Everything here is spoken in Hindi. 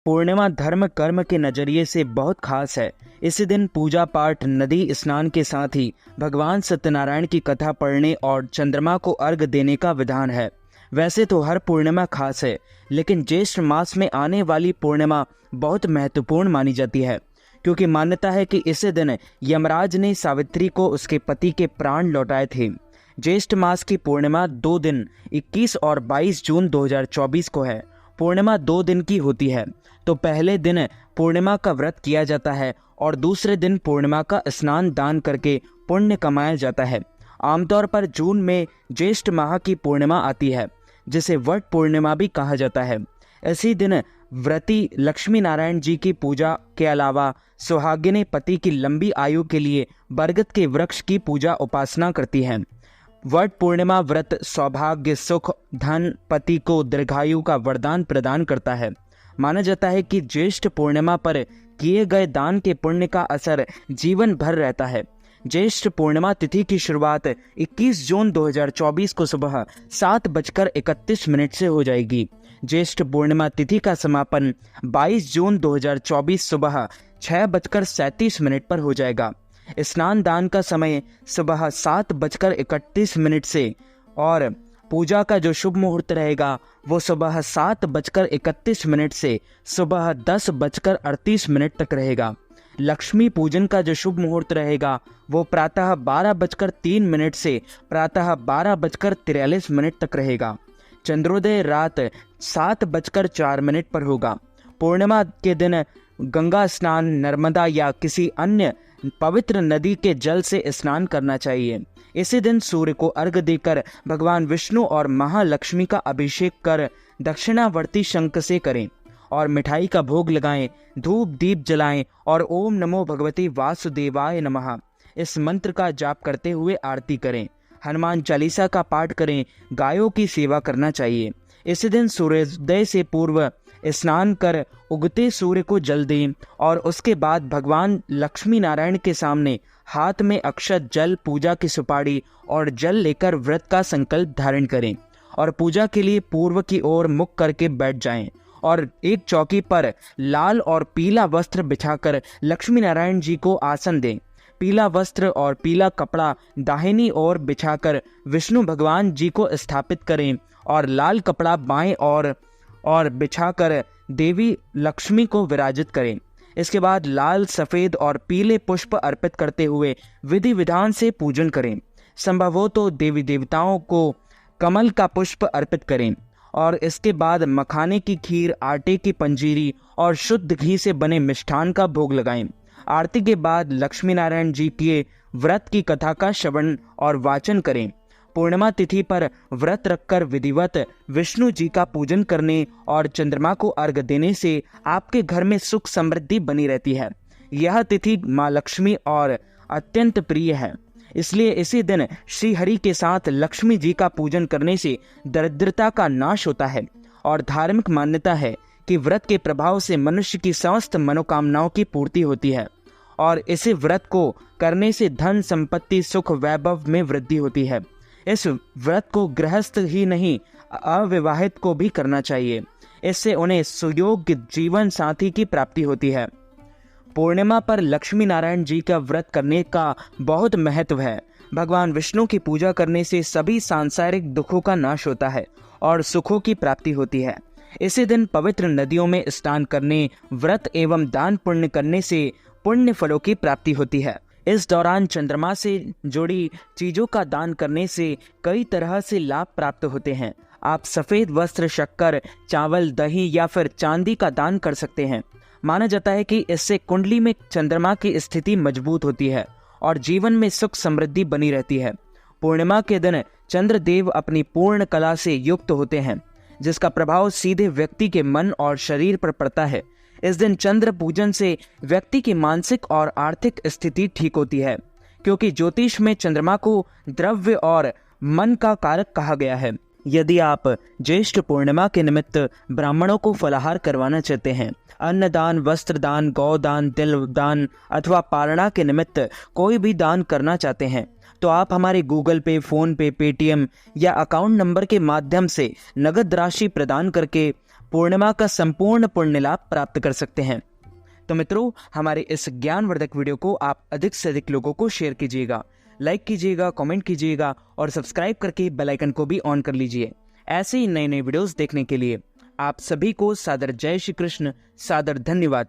पूर्णिमा धर्म कर्म के नजरिए से बहुत खास है। इसी दिन पूजा पाठ, नदी स्नान के साथ ही भगवान सत्यनारायण की कथा पढ़ने और चंद्रमा को अर्घ देने का विधान है। वैसे तो हर पूर्णिमा खास है, लेकिन ज्येष्ठ मास में आने वाली पूर्णिमा बहुत महत्वपूर्ण मानी जाती है, क्योंकि मान्यता है कि इसी दिन यमराज ने सावित्री को उसके पति के प्राण लौटाए थे। ज्येष्ठ मास की पूर्णिमा 2 दिन 21 और 22 जून 2024 को है। पूर्णिमा 2 दिन की होती है, तो पहले दिन पूर्णिमा का व्रत किया जाता है और दूसरे दिन पूर्णिमा का स्नान दान करके पुण्य कमाया जाता है। आमतौर पर जून में ज्येष्ठ माह की पूर्णिमा आती है, जिसे वट पूर्णिमा भी कहा जाता है। इसी दिन व्रती लक्ष्मी नारायण जी की पूजा के अलावा सुहागिनें पति की लंबी आयु के लिए बरगद के वृक्ष की पूजा उपासना करती हैं। वट पूर्णिमा व्रत सौभाग्य, सुख, धन, पति को दीर्घायु का वरदान प्रदान करता है। माना जाता है कि ज्येष्ठ पूर्णिमा पर किए गए दान के पुण्य का असर जीवन भर रहता है। ज्येष्ठ पूर्णिमा तिथि की शुरुआत 21 जून 2024 को सुबह 7:31 से हो जाएगी। ज्येष्ठ पूर्णिमा तिथि का समापन 22 जून 2024 सुबह 6:37 पर हो जाएगा। स्नान दान का समय सुबह 7:31 से और पूजा का जो शुभ मुहूर्त रहेगा वो सुबह 7:31 से सुबह 10:38 तक रहेगा। लक्ष्मी पूजन का जो शुभ मुहूर्त रहेगा वो प्रातः 12:03 से प्रातः 12:43 तक रहेगा। चंद्रोदय रात 7:04 पर होगा। पूर्णिमा के दिन गंगा स्नान, नर्मदा या किसी अन्य पवित्र नदी के जल से स्नान करना चाहिए। इसी दिन सूर्य को अर्घ देकर भगवान विष्णु और महालक्ष्मी का अभिषेक कर दक्षिणावर्ती शंख से करें और मिठाई का भोग लगाएं, धूप दीप जलाएं और ओम नमो भगवते वासुदेवाय नमः इस मंत्र का जाप करते हुए आरती करें। हनुमान चालीसा का पाठ करें, गायों की सेवा करना चाहिए। इसी दिन सूर्योदय से पूर्व स्नान कर उगते सूर्य को जल दें और उसके बाद भगवान लक्ष्मी नारायण के सामने हाथ में अक्षत, जल, पूजा की सुपारी और जल लेकर व्रत का संकल्प धारण करें और पूजा के लिए पूर्व की ओर मुख करके बैठ जाएं और एक चौकी पर लाल और पीला वस्त्र बिछाकर लक्ष्मी नारायण जी को आसन दें। पीला वस्त्र और पीला कपड़ा दाहिनी ओर बिछाकर विष्णु भगवान जी को स्थापित करें और लाल कपड़ा बाएं और बिछाकर देवी लक्ष्मी को विराजित करें। इसके बाद लाल, सफेद और पीले पुष्प अर्पित करते हुए विधि विधान से पूजन करें। संभव हो तो देवी देवताओं को कमल का पुष्प अर्पित करें और इसके बाद मखाने की खीर, आटे की पंजीरी और शुद्ध घी से बने मिष्ठान का भोग लगाएं। आरती के बाद लक्ष्मी नारायण जी के व्रत की कथा का श्रवण और वाचन करें। पूर्णिमा तिथि पर व्रत रखकर विधिवत विष्णु जी का पूजन करने और चंद्रमा को अर्घ देने से आपके घर में सुख समृद्धि बनी रहती है। यह तिथि माँ लक्ष्मी और अत्यंत प्रिय है, इसलिए इसी दिन श्री हरि के साथ लक्ष्मी जी का पूजन करने से दरिद्रता का नाश होता है और धार्मिक मान्यता है कि व्रत के प्रभाव से मनुष्य की समस्त मनोकामनाओं की पूर्ति होती है और इसी व्रत को करने से धन, संपत्ति, सुख, वैभव में वृद्धि होती है। इस व्रत को गृहस्थ ही नहीं, अविवाहित को भी करना चाहिए। इससे उन्हें सुयोग्य जीवन साथी की प्राप्ति होती है। पूर्णिमा पर लक्ष्मी नारायण जी का व्रत करने का बहुत महत्व है। भगवान विष्णु की पूजा करने से सभी सांसारिक दुखों का नाश होता है और सुखों की प्राप्ति होती है। इसी दिन पवित्र नदियों में स्नान करने, व्रत एवं दान पुण्य करने से पुण्य फलों की प्राप्ति होती है। इस दौरान चंद्रमा से जुड़ी चीजों का दान करने से कई तरह से लाभ प्राप्त होते हैं। आप सफेद वस्त्र, शक्कर, चावल, दही या फिर चांदी का दान कर सकते हैं। माना जाता है कि इससे कुंडली में चंद्रमा की स्थिति मजबूत होती है और जीवन में सुख समृद्धि बनी रहती है। पूर्णिमा के दिन चंद्रदेव अपनी पूर्ण कला से युक्त होते हैं, जिसका प्रभाव सीधे व्यक्ति के मन और शरीर पर पड़ता है। इस दिन चंद्र पूजन से व्यक्ति की मानसिक और आर्थिक स्थिति ठीक होती है, क्योंकि ज्योतिष में चंद्रमा को द्रव्य और मन का कारक कहा गया है। यदि आप ज्येष्ठ पूर्णिमा के निमित्त ब्राह्मणों को फलाहार करवाना चाहते हैं, अन्नदान, वस्त्रदान, गौदान, तिल दान अथवा पारणा के निमित्त कोई भी दान करना चाहते हैं, तो आप हमारे गूगल पे, फोन पे, पेटीएम या अकाउंट नंबर के माध्यम से नगद राशि प्रदान करके पूर्णिमा का संपूर्ण पुण्य लाभ प्राप्त कर सकते हैं। तो मित्रों, हमारे इस ज्ञानवर्धक वीडियो को आप अधिक से अधिक लोगों को शेयर कीजिएगा, लाइक कीजिएगा, कमेंट कीजिएगा और सब्सक्राइब करके बेल आइकन को भी ऑन कर लीजिए। ऐसे ही नए नए वीडियोस देखने के लिए आप सभी को सादर जय श्री कृष्ण, सादर धन्यवाद।